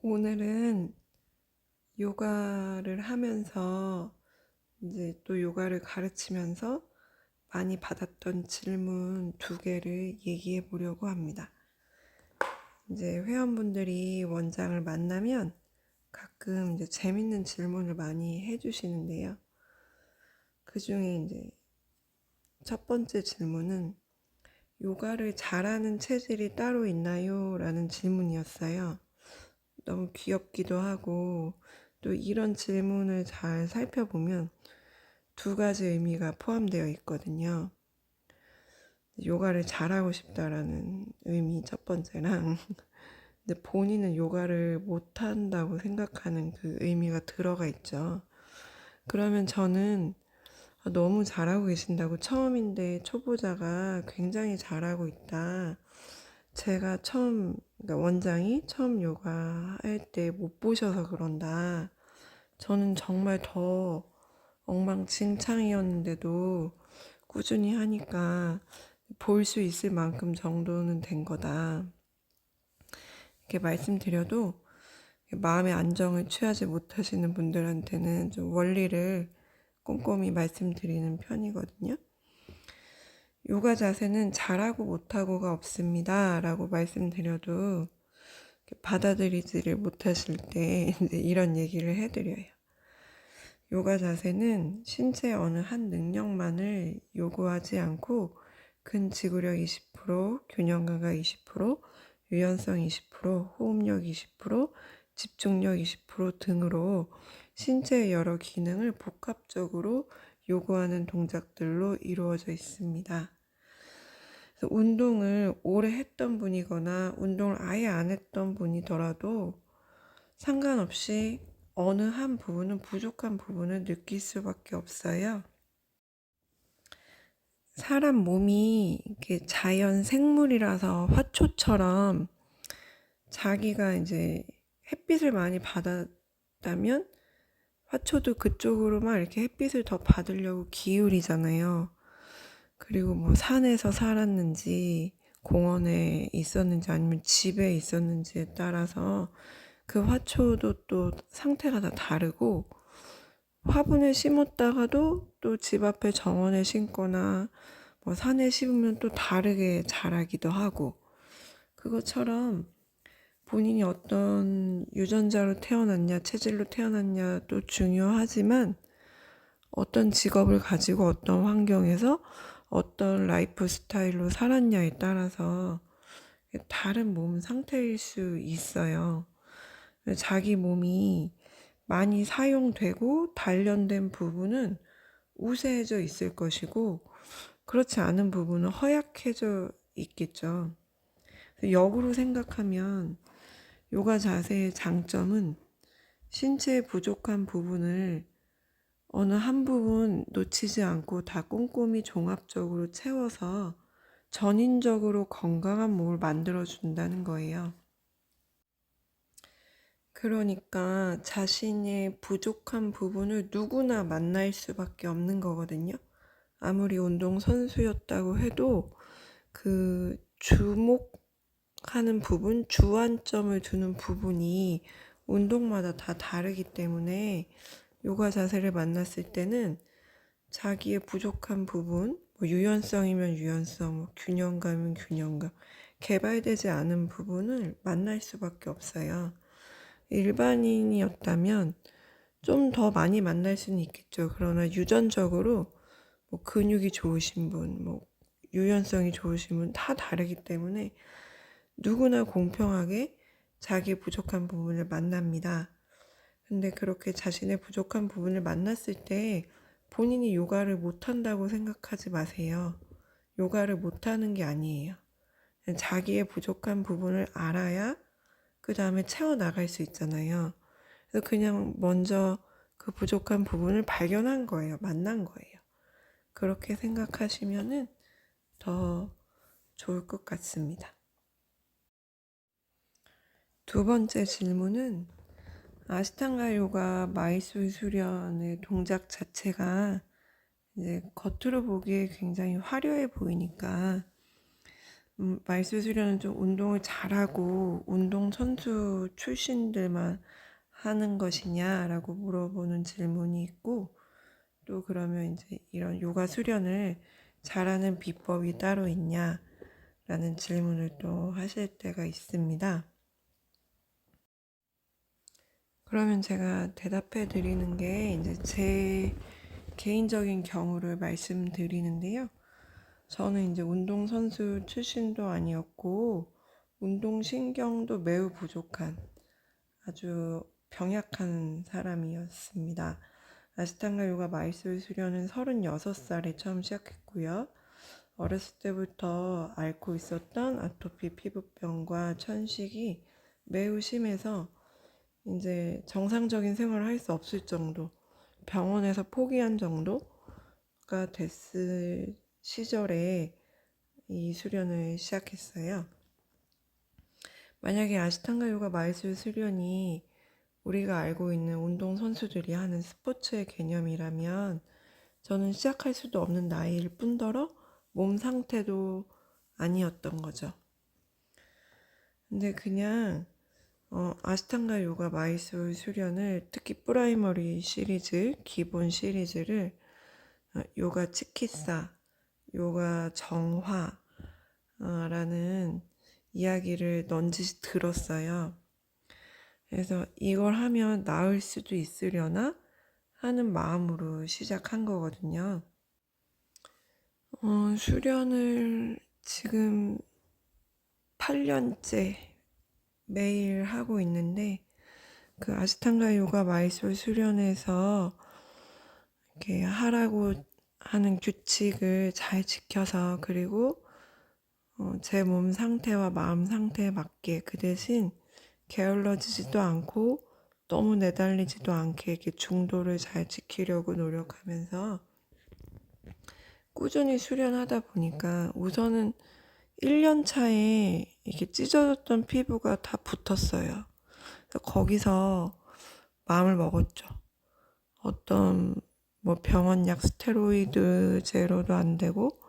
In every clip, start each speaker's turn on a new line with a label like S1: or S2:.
S1: 오늘은 요가를 하면서 이제 또 요가를 가르치면서 많이 받았던 질문 두 개를 얘기해 보려고 합니다. 이제 회원분들이 원장을 만나면 가끔 이제 재밌는 질문을 많이 해주시는데요. 그 중에 이제 첫 번째 질문은 요가를 잘하는 체질이 따로 있나요? 라는 질문이었어요. 너무 귀엽기도 하고 또 이런 질문을 잘 살펴보면 두 가지 의미가 포함되어 있거든요. 요가를 잘하고 싶다라는 의미 첫 번째랑 근데 본인은 요가를 못한다고 생각하는 그 의미가 들어가 있죠. 그러면 저는 너무 잘하고 계신다고, 처음인데 초보자가 굉장히 잘하고 있다. 제가 그러니까 원장이 처음 요가 할 때 못 보셔서 그런다. 저는 정말 더 엉망진창이었는데도 꾸준히 하니까 볼 수 있을 만큼 정도는 된 거다. 이렇게 말씀드려도 마음의 안정을 취하지 못하시는 분들한테는 좀 원리를 꼼꼼히 말씀드리는 편이거든요. 요가 자세는 잘하고 못하고가 없습니다 라고 말씀드려도 받아들이지를 못하실 때 이제 이런 얘기를 해드려요. 요가 자세는 신체의 어느 한 능력만을 요구하지 않고 근지구력 20%, 균형감각 20%, 유연성 20%, 호흡력 20%, 집중력 20% 등으로 신체의 여러 기능을 복합적으로 요구하는 동작들로 이루어져 있습니다. 그래서 운동을 오래 했던 분이거나 운동을 아예 안 했던 분이더라도 상관없이 어느 한 부분은 부족한 부분을 느낄 수밖에 없어요. 사람 몸이 이렇게 자연 생물이라서 화초처럼 자기가 이제 햇빛을 많이 받았다면 화초도 그쪽으로만 이렇게 햇빛을 더 받으려고 기울이잖아요. 그리고 뭐 산에서 살았는지 공원에 있었는지 아니면 집에 있었는지에 따라서 그 화초도 또 상태가 다 다르고, 화분에 심었다가도 또 집 앞에 정원에 심거나 뭐 산에 심으면 또 다르게 자라기도 하고, 그것처럼 본인이 어떤 유전자로 태어났냐 체질로 태어났냐도 중요하지만 어떤 직업을 가지고 어떤 환경에서 어떤 라이프 스타일로 살았냐에 따라서 다른 몸 상태일 수 있어요. 자기 몸이 많이 사용되고 단련된 부분은 우세해져 있을 것이고, 그렇지 않은 부분은 허약해져 있겠죠. 역으로 생각하면 요가 자세의 장점은 신체의 부족한 부분을 어느 한 부분 놓치지 않고 다 꼼꼼히 종합적으로 채워서 전인적으로 건강한 몸을 만들어준다는 거예요. 그러니까 자신의 부족한 부분을 누구나 만날 수밖에 없는 거거든요. 아무리 운동 선수였다고 해도 그 주목하는 부분, 주안점을 두는 부분이 운동마다 다 다르기 때문에 요가 자세를 만났을 때는 자기의 부족한 부분, 뭐 유연성이면 유연성, 뭐 균형감이면 균형감, 개발되지 않은 부분을 만날 수밖에 없어요. 일반인이었다면 좀 더 많이 만날 수는 있겠죠. 그러나 유전적으로 뭐 근육이 좋으신 분, 뭐 유연성이 좋으신 분 다 다르기 때문에 누구나 공평하게 자기 부족한 부분을 만납니다. 근데 그렇게 자신의 부족한 부분을 만났을 때 본인이 요가를 못한다고 생각하지 마세요. 요가를 못하는 게 아니에요. 자기의 부족한 부분을 알아야 그 다음에 채워나갈 수 있잖아요. 그래서 그냥 먼저 그 부족한 부분을 발견한 거예요. 만난 거예요. 그렇게 생각하시면은 더 좋을 것 같습니다. 두 번째 질문은 아시탄가 요가 마이솔 수련의 동작 자체가 이제 겉으로 보기에 굉장히 화려해 보이니까 마이스 수련은 좀 운동을 잘하고 운동 선수 출신들만 하는 것이냐라고 물어보는 질문이 있고, 또 그러면 이제 이런 요가 수련을 잘하는 비법이 따로 있냐라는 질문을 또 하실 때가 있습니다. 그러면 제가 대답해 드리는 게 이제 제 개인적인 경우를 말씀드리는데요. 저는 이제 운동선수 출신도 아니었고, 운동신경도 매우 부족한 아주 병약한 사람이었습니다. 아시탄가 요가 마이솔 수련은 36살에 처음 시작했고요. 어렸을 때부터 앓고 있었던 아토피 피부병과 천식이 매우 심해서 이제 정상적인 생활을 할 수 없을 정도, 병원에서 포기한 정도가 됐을 시절에 이 수련을 시작했어요. 만약에 아시탄가 요가 마이술 수련이 우리가 알고 있는 운동 선수들이 하는 스포츠의 개념이라면 저는 시작할 수도 없는 나이일 뿐더러 몸 상태도 아니었던 거죠. 근데 그냥 아시탄가 요가 마이솔 수련을, 특히 프라이머리 시리즈, 기본 시리즈를 요가 치키사, 요가 정화라는 이야기를 넌지시 들었어요. 그래서 이걸 하면 나을 수도 있으려나 하는 마음으로 시작한 거거든요. 수련을 지금 8년째 매일 하고 있는데, 그 아시탄가 요가 마이솔 수련에서 이렇게 하라고 하는 규칙을 잘 지켜서, 그리고 제 몸 상태와 마음 상태에 맞게, 그 대신 게을러지지도 않고 너무 내달리지도 않게 이렇게 중도를 잘 지키려고 노력하면서 꾸준히 수련하다 보니까 우선은 1년 차에 이렇게 찢어졌던 피부가 다 붙었어요. 그래서 거기서 마음을 먹었죠. 어떤 뭐 병원약 스테로이드 제로도 안 되고,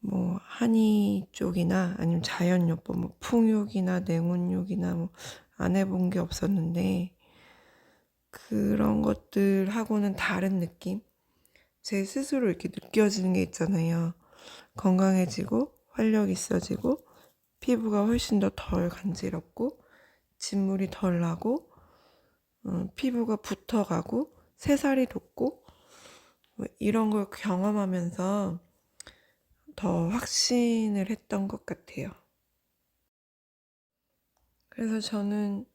S1: 뭐 한의 쪽이나 아니면 자연요법, 뭐 풍욕이나 냉온욕이나 뭐 안 해본 게 없었는데, 그런 것들하고는 다른 느낌? 제 스스로 이렇게 느껴지는 게 있잖아요. 건강해지고 활력 있어지고 피부가 훨씬 더 덜 간지럽고 진물이 덜 나고 피부가 붙어가고 새살이 돋고, 뭐 이런 걸 경험하면서 더 확신을 했던 것 같아요. 그래서 저는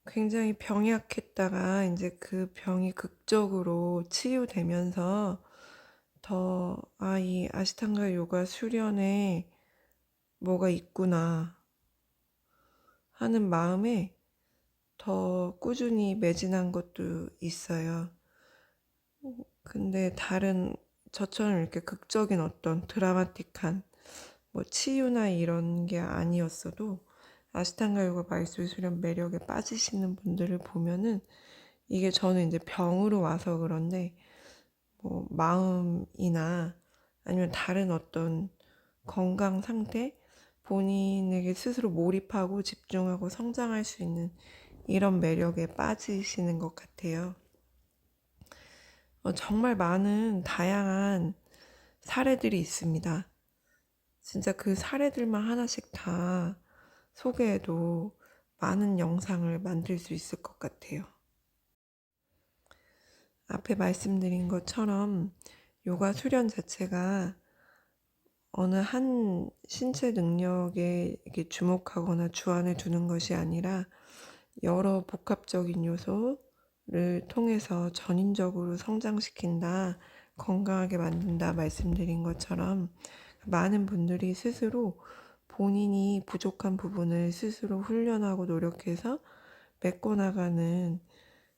S1: 굉장히 병약했다가 이제 그 병이 극적으로 치유되면서 더 이 아시탄가 요가 수련에 뭐가 있구나 하는 마음에 더 꾸준히 매진한 것도 있어요. 근데 다른 저처럼 이렇게 극적인 어떤 드라마틱한 뭐 치유나 이런 게 아니었어도 아시탄가 요가 마이솔 수련 매력에 빠지시는 분들을 보면은, 이게 저는 이제 병으로 와서 그런데 뭐 마음이나 아니면 다른 어떤 건강 상태, 본인에게 스스로 몰입하고 집중하고 성장할 수 있는 이런 매력에 빠지시는 것 같아요. 정말 많은 다양한 사례들이 있습니다. 진짜 그 사례들만 하나씩 다 소개해도 많은 영상을 만들 수 있을 것 같아요. 앞에 말씀드린 것처럼 요가 수련 자체가 어느 한 신체 능력에 이렇게 주목하거나 주안을 두는 것이 아니라 여러 복합적인 요소를 통해서 전인적으로 성장시킨다, 건강하게 만든다 말씀드린 것처럼, 많은 분들이 스스로 본인이 부족한 부분을 스스로 훈련하고 노력해서 메꿔나가는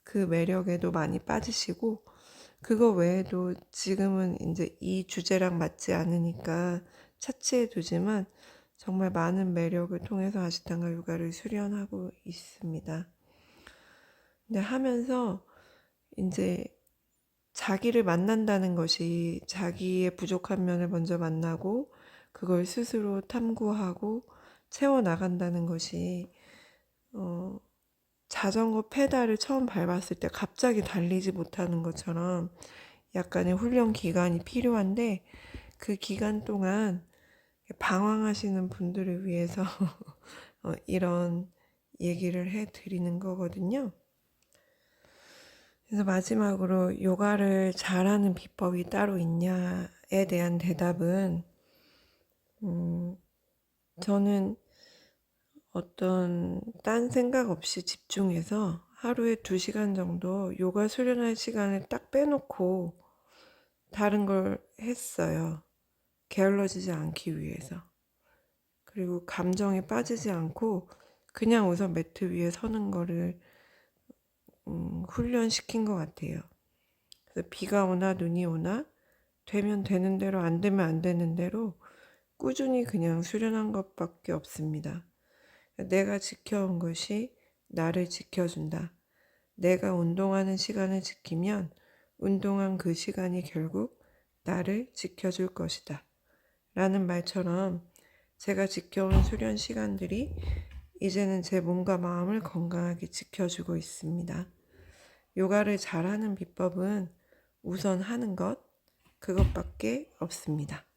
S1: 그 매력에도 많이 빠지시고, 그거 외에도 지금은 이제 이 주제랑 맞지 않으니까 차치해 두지만 정말 많은 매력을 통해서 아시탄가 요가를 수련하고 있습니다. 근데 하면서 이제 자기를 만난다는 것이, 자기의 부족한 면을 먼저 만나고 그걸 스스로 탐구하고 채워나간다는 것이 자전거 페달을 처음 밟았을 때 갑자기 달리지 못하는 것처럼 약간의 훈련 기간이 필요한데, 그 기간 동안 방황하시는 분들을 위해서 이런 얘기를 해드리는 거거든요. 그래서 마지막으로 요가를 잘하는 비법이 따로 있냐에 대한 대답은, 저는 어떤 딴 생각 없이 집중해서 하루에 2시간 정도 요가 수련할 시간을 딱 빼놓고 다른 걸 했어요. 게을러지지 않기 위해서. 그리고 감정에 빠지지 않고 그냥 우선 매트 위에 서는 거를 훈련시킨 것 같아요. 그래서 비가 오나 눈이 오나 되면 되는 대로 안 되면 안 되는 대로 꾸준히 그냥 수련한 것밖에 없습니다. 내가 지켜온 것이 나를 지켜준다. 내가 운동하는 시간을 지키면 운동한 그 시간이 결국 나를 지켜줄 것이다. 라는 말처럼 제가 지켜온 수련 시간들이 이제는 제 몸과 마음을 건강하게 지켜주고 있습니다. 요가를 잘하는 비법은 우선 하는 것, 그것밖에 없습니다.